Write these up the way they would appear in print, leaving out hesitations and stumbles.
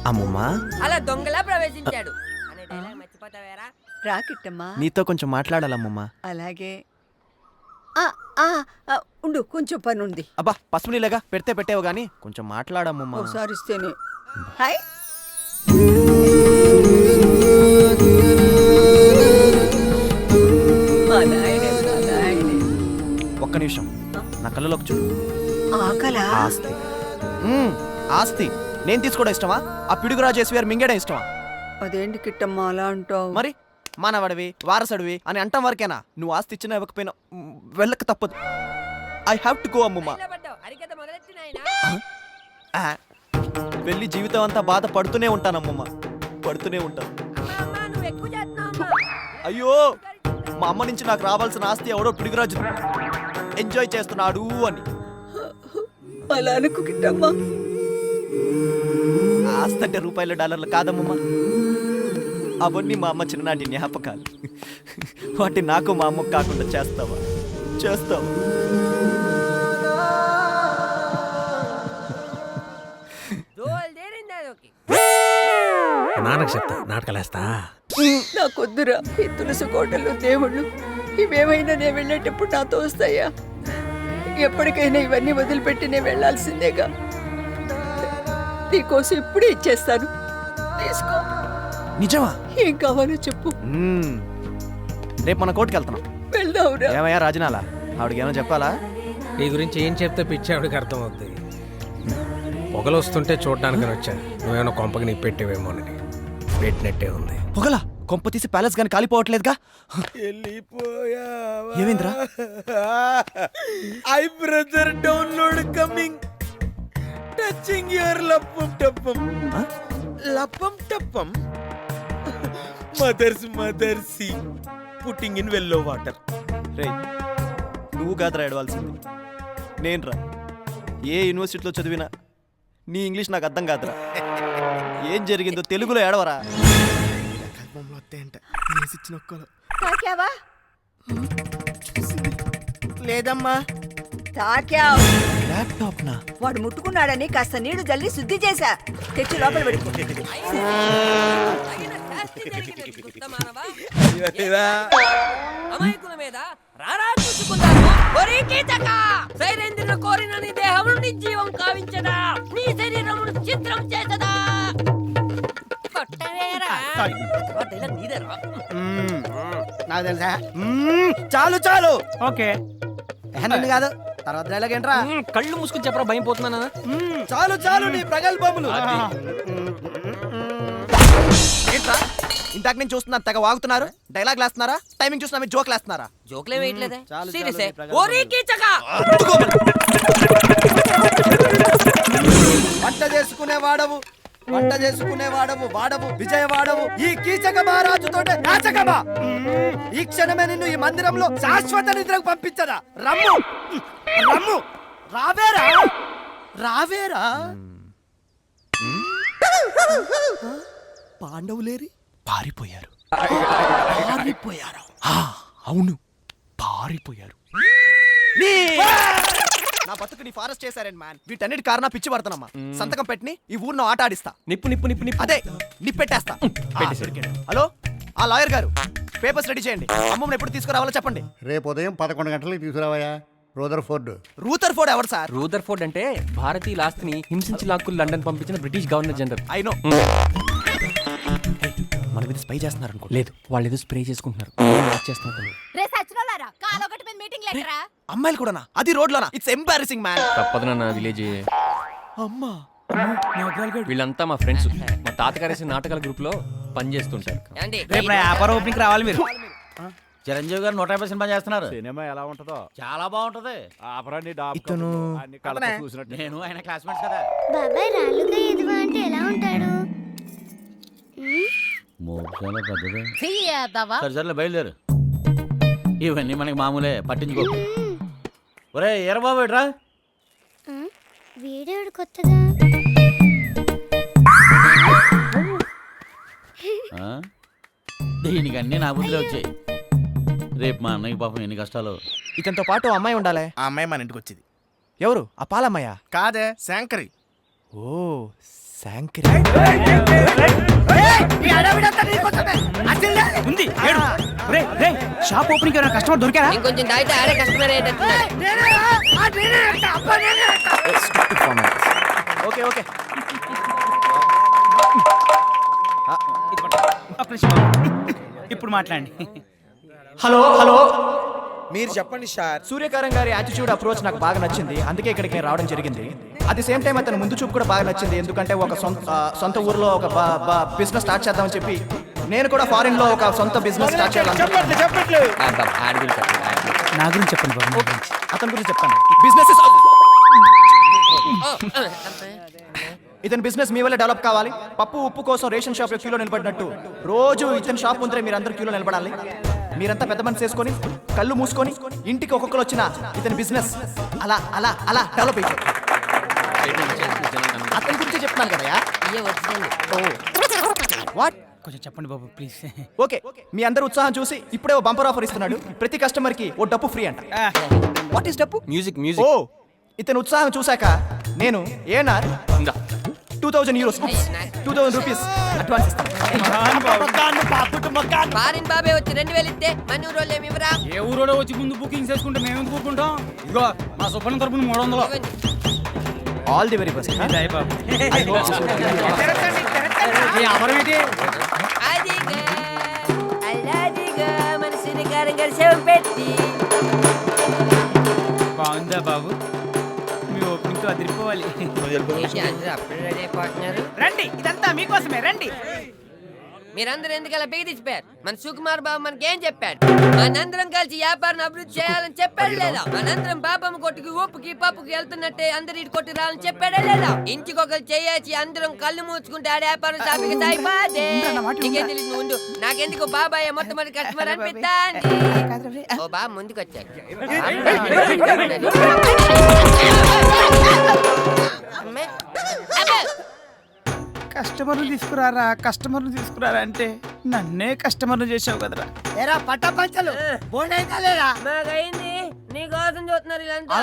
అమ్మమ్మా అలా దొంగలా ప్రవేశించాడు అనే డైలాగ్ మర్చిపోతావేరా? రాకిట్టమ్మా. నీతో కొంచెం మాట్లాడాలమ్మమ్మా. అలాగే ఉండు, కొంచెం పని ఉంది. అబ్బా పసుపు నీళ్ళగా పెడితే పెట్టేవు గానీ కొంచెం మాట్లాడమ్మమ్మా. ఒకసారి ఇస్తేనే. హాయ్. ఒక్క నిమిషం నా కళ్ళలోకి చూడు. ఆకలా? ఆస్తి ఆస్తి నేను తీసుకోవడం ఇష్టమా? ఆ పిడుగురాజు ఎస్వీఆర్ మింగేయడం ఇష్టమా? అదేంటి కిట్టమ్మా అలా అంటావు? మరి మానవడివి వారసుడివి అని అంటాం వరకేనా? నువ్వు ఆస్తి ఇచ్చినా ఇవ్వకపోయినా వెళ్ళక తప్పదు. ఐ హావ్ టు గో అమ్మమ్మా. హరికథ మొదలెట్టు నాయనా. వెళ్ళి జీవితం అంతా బాధ పడుతూనే ఉంటానమ్మమ్మ, పడుతూనే ఉంటాను. అమ్మా, నువ్వు ఎక్కువ చేస్తున్నావు. అయ్యో మా అమ్మ నుంచి నాకు రావాల్సిన ఆస్తి ఎవడో పిడుగురాజు ఎంజాయ్ చేస్తున్నాడు అని. అలా అనుకు కిట్టమ్మా. ఆస్తి అంటే రూపాయలు డాలర్లు కాదమ్మమ్మ, అవన్నీ మా అమ్మ చిన్ననాటి జ్ఞాపకాలు. వాటి నాకు మా అమ్మకు కాకుండా చేస్తావా? చేస్తావా? నాన్నకు చెప్తా, నాటకలేస్తా. నాకొద్దురా ఈ తులసి కోటలు దేవుళ్ళు ఇవేమైనా నేను వెళ్ళేటప్పుడు నాతో వస్తాయా? ఎప్పటికైనా ఇవన్నీ వదిలిపెట్టి నేను వెళ్ళాల్సిందేగా. నీకోసం ఇప్పుడే ఇచ్చేస్తాను, తీసుకో. నిజమా? ఏం కావాలో చెప్పు. రేపు మన కోర్టుకి వెళ్తున్నాం. వెళ్దావురా. ఏమయ్యా రాజనాల, ఆవిడకి ఏమైనా చెప్పాలా? నీ గురించి ఏం చెప్తే పిచ్చావిడికి అర్థం అవుద్ది. పొగలు వస్తుంటే చూడడానికి వచ్చా, నువ్వేమైనా కొంపకి నీ పెట్టేవేమోనని. పెట్టినట్టే ఉంది. పొగలా? కొంప తీసి ప్యాలెస్ గాని కాలిపోవట్లేదుగా? ఏమైందిరా? I brother download coming, touching your లప్పం టప్పం. లప్పం టప్పం. మదర్సీ పుట్టింగ్ ఇన్ వెల్లో వాటర్. రే నువ్వు కాదురా ఏడవాల్సింది, నేను రా. ఏ యూనివర్సిటీలో చదివినా నీ ఇంగ్లీష్ నాకు అర్థం కాదురా. ఏం జరిగిందో తెలుగులో ఏడవరా. తాకావా? లేదమ్మా. తాకావ్. ల్యాప్టాప్ నా వాడు ముట్టుకున్నాడని కాస్త నీళ్లు జల్లి శుద్ధి చేశా. తెచ్చి లోపల పెట్టుకో. తగిన శాస్తి జరిగినది గుప్తమానవా. అమాయకుల మీద రారా చూసుకుందాము. ఒరే కీచక, సైరేంద్రుని కోరిన నీ దేహమును నిర్జీవం కావించదా, నీ శరీరమును చిత్రం చేసదా. కొట్టవేరా. ఆ డైలాగ్ నీదేరా? నాకు తెలుసా. చాలు చాలు. ఓకే నిన్ను కాదు, తర్వాత డైలాగ్ ఏంట్రా? కళ్ళు మూసుకుని చెప్పరా, భయం పోతున్నానా? చాలు చాలు నీ ప్రగల్భములు. ఏంట్రా ఇందాక నేను చూస్తున్నారు, తెగ వాగుతున్నారు, డైలాగ్ లేస్తున్నారా? టైమింగ్ చూస్తున్నా మీరు జోక్ లేస్తున్నారా? జోక్లే వేయట్లేదే. చాలు, సీరియస్. చాలు, నీ ప్రగల్భాలు. ఒరే కీచక, వంట చేసుకునే వాడవు వాడవు విజయవాడవు ఈ కీచక మహారాజుతోటే నాచకమా. ఈ క్షణమే నిన్ను ఈ మందిరంలో శాశ్వత నిద్రకు పంపించదా. రమ్ము రమ్ము, రావేరా రావేరా. పాండవులేరి పారిపోయారు. అవును పారిపోయారు. నా బతుకు నీ ఫారెస్ట్ చేశారండి మ్యాన్. వీటన్నిటి కారణం పిచ్చి పడతానమ్మా. సంతకం పెట్టిని ఈ ఊరిని ఆట ఆడిస్తా. నిప్పు నిప్పు నిప్పు నిప్పు. అదే నిప్పెట్టేస్తా. హలో ఆ లాయర్ గారు, పేపర్స్ రెడీ చేయండి. అమ్మమ్మని ఎప్పుడు తీసుకురావాలో చెప్పండి. రేపు ఉదయం 11 గంటలకు తీసుకురావయ్యా. రూదర్ఫోర్డ్. రూథర్ఫోర్డ్ ఎవరు సార్? రూదర్ఫోర్డ్ అంటే భారతీయుల ఆస్తిని హింసించి లాక్కులు లండన్ పంపించిన British governor general. I know. మన మీద స్పై చేస్తున్నారు అనుకో. లేదు, వాళ్ళు ఏదో స్ప్రే చేసుకుంటున్నారు. చేస్తున్నారు. అమ్మాయిలు కూడానా? అది రోడ్లోనా? It's embarrassing man. తప్పదు నాన్న, విలేజ్. అమ్మా వీళ్ళంతా మా ఫ్రెండ్స్. మా తాతగారు వేసిన నాటకాల గ్రూప్ లో పని చేస్తుంటారు. ఏంటి? రేపు నా వ్యాపారం ఓపెనింగ్ రావాలి మీరు. చిరంజీవి గారు 150 సినిమా చేస్తున్నారు. సినిమా ఎలా ఉంటుందో చాలా బాగుంటది. ఇతను నేను ఆయన క్లాస్మేట్స్ కదా. బాబాయ్ రాళ్ళుగా ఎదువా అంటే ఎలా ఉంటాడు? మోక్షాల పెద్దదే. సరే బయలుదేరు. ఇవన్నీ మనకి మామూలే, పట్టించుకో. ఒరే ఎర్రబాబు రా. వీడియోడు కొత్తగా. దీనికి అన్ని నా బుద్ధిలో వచ్చాయి. రేపు మా అన్నయ్య పాపం ఎన్ని కష్టాలు. ఇతనితో పాటు అమ్మాయి ఉండాలి. ఆ అమ్మాయి మన ఇంటికి వచ్చింది. ఎవరు? ఆ పాలమ్మయ్య కాదే, శంకరి. ఓ శాంకరి ఉంది ఏడు. షాప్ ఓపెనింగ్ ఎవరైనా కస్టమర్ దొరికారా? ఇంకొంచెం దాయితే ఆడే కస్టమర్ అయ్యేటట్టున్నాడు. ఓకే ఓకే ఒక్క నిమిషం బాబు. ఇప్పుడు మాట్లాడండి. హలో హలో మీరు చెప్పండి సార్. సూర్యకారం గారి యాటిట్యూడ్ అప్రోచ్ నాకు బాగా నచ్చింది, అందుకే ఇక్కడికి నేను రావడం జరిగింది. అట్ ది సేమ్ టైం అతను ముందు చూపు కూడా బాగా నచ్చింది, ఎందుకంటే ఒక సొంత ఊర్లో ఒక బిజినెస్ స్టార్ట్ చేద్దామని చెప్పి నేను కూడా ఫారిన్ లో ఒక సొంత బిజినెస్ స్టార్ట్ చేయాలని నా గురించి చెప్పండి బాబు. అతని గురించి చెప్తాను. బిజినెస్ ఇతని బిజినెస్ మీ వల్ల డెవలప్ కావాలి. పప్పు ఉప్పు కోసం రేషన్ షాప్ లో క్యూలో నిలబడినట్టు రోజు ఇతని షాప్ ముందరే మీరందరూ క్యూలో నిలబడాలి. మీరంతా పెద్ద మనసు చేసుకొని కళ్ళు మూసుకొని ఇంటికి ఒక్కొక్కరు వచ్చిన ఇతని బిజినెస్ అలా అలా అలా డెవలప్ అయిపోతుంది. అతని గురించి చెప్తున్నాను కదా. ఇయ్యే వచ్చింది. వాట్? కొంచెం చెప్పండి బాబు ప్లీజ్. ఓకే, మీ అందరూ ఉత్సాహం చూసి ఇప్పుడే ఓ బంపర్ ఆఫర్ ఇస్తున్నాడు. ప్రతి కస్టమర్ కి ఓ డప్పు ఫ్రీ అంట. వాట్ ఈస్ డప్పు? మ్యూజిక్ ఓ, మ్యూజిక్ ఇతను ఉత్సాహం చూశాక నేను ఏనార్ 2000 euros 2000 రూపీస్ అడ్వాన్స్ ఇస్తాను. ఫారిన్ బాబే వచ్చి 2000 ఇస్తే మన ఊరోళ్ళు ఏమి ఇవ్వరా? ఏ ఊరోడో వచ్చి ముందు బుకింగ్ చేసుకుంటే మేము ఎందుకు ఊరుకుంటాం? ఇదిగో మా సుబ్బన్న తరపున 300. ఇవ్వండి. All the very best. అదిగా అలాదిగా మన సూర్యకారం గారి సేవ పెట్టి. బాగుందా బాబు? మీ ఓపెనింగ్ తో అదిరిపోవాలి. ఏంటి అందరూ అప్పుడు రెడీ అయిపోతున్నారు? రండి, ఇదంతా మీకోసమే రండి. మీరందరూ ఎందుకు అలా బిగిదిచ్చిపోయారు? మన సుకుమార్ బాబు మనకేం చెప్పాడు? మనందరం కలిసి వ్యాపారం అభివృద్ధి చేయాలని చెప్పాడు లేదా? మనందరం బాబమ్మ కొట్టుకి ఉప్పుకి పప్పుకి వెళ్తున్నట్టే అందరు ఇటు కొట్టి రావాలని చెప్పాడే లేదా? ఇంటికి ఒకరు చేయాచి అందరం కళ్ళు మూసుకుంటే ఆ వ్యాపారం సాఫీగా సాగిపోతే. నీకేం తెలియదు, నువ్వు ఉండు. నాకెందుకు బాబాయ్ మొట్టమొదటి కస్టమర్ అనిపిస్తాంది. ఓ బాబు ముందుకు వచ్చాడు. అమ్మే. అబ్బే. కస్టమర్లు తీసుకురారా అంటే నన్నే కస్టమర్లు చేసావు కదరా. ఎరా పట్టపంచలు బోండైందా లేదా? మాకైంది, నీ కోసం చూస్తున్నారు వీళ్ళంతా.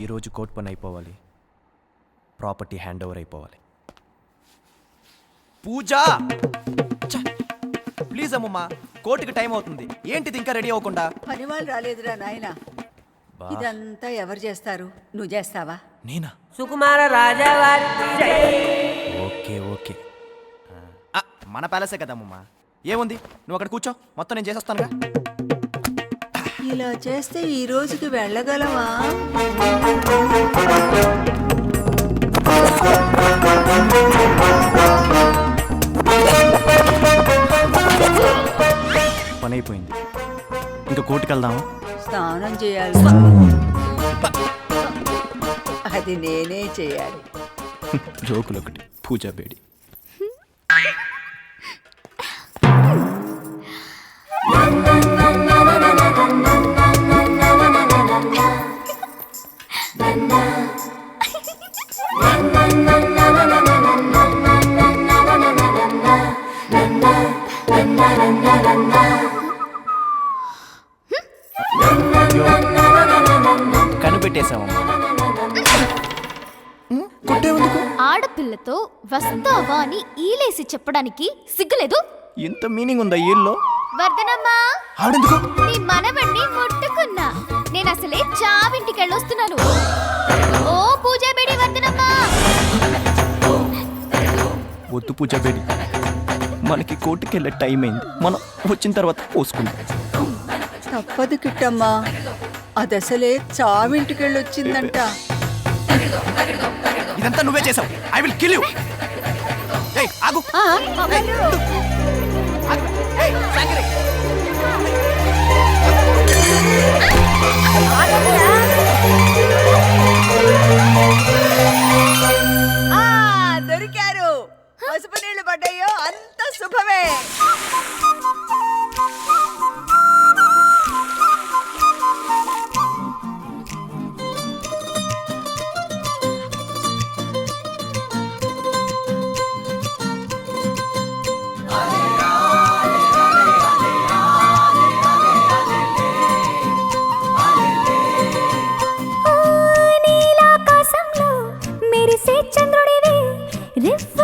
ఈరోజు కోర్ట్ పని అయిపోవాలి, ప్రాపర్టీ హ్యాండ్ ఓవర్ అయిపోవాలి. పూజ ప్లీజ్ అమ్మమ్మా, కోర్టుకి టైం అవుతుంది. ఏంటిది ఇంకా రెడీ అవ్వకుండా? పని వాళ్ళు రాలేదురా నాయన. ఇదంతా ఎవరు చేస్తారు? నువ్వు చేస్తావా? నేనా? సుకుమార రాజావారి ఓకే ఓకే, మన ప్యాలెసే కదమ్మమ్మా. ఏముంది, నువ్వు అక్కడ కూర్చో, మొత్తం నేను చేసేస్తానుగా. ఇలా చేస్తే ఈ రోజుకి వెళ్ళగలవా? పని అయిపోయింది, ఇంకా కోర్టుకి వెళ్దామా? స్నానం చేయాలి. అది నేనే చేయాలి. జోకులు ఒకటి, పూజా బేడి. కనిపెట్టేశావమ్మా. ఆడపిల్లతో వస్తావా అని ఈలేసి చెప్పడానికి సిగ్గులేదు? ఇంత మీనింగ్ ఉందా ఈల్లో? వర్ధనమ్మా, ఆవిడెందుకు? నీ మనవణ్ణి ముట్టుకున్నా. నేను అసలే చావింటికి వెళ్ళొస్తున్నాను. ఓ పూజా బేడి వర్ధనమ్మా. వద్దు పూజా బేడి, మనకి కోర్టుకి వెళ్ళే టైం అయింది. మనం వచ్చిన తర్వాత పోసుకుందాం. తప్పదు కిట్టమ్మా, అదసలే చావింటికెళ్ళొచ్చిందంట. ఇదంతా నువ్వే చేసావు. I will kill you. ఏయ్ ఆగు. ఏయ్ శాంకరి. దొరికారు. పసుపు నీళ్లు పడ్డాయో అంత శుభమే. రివ్వ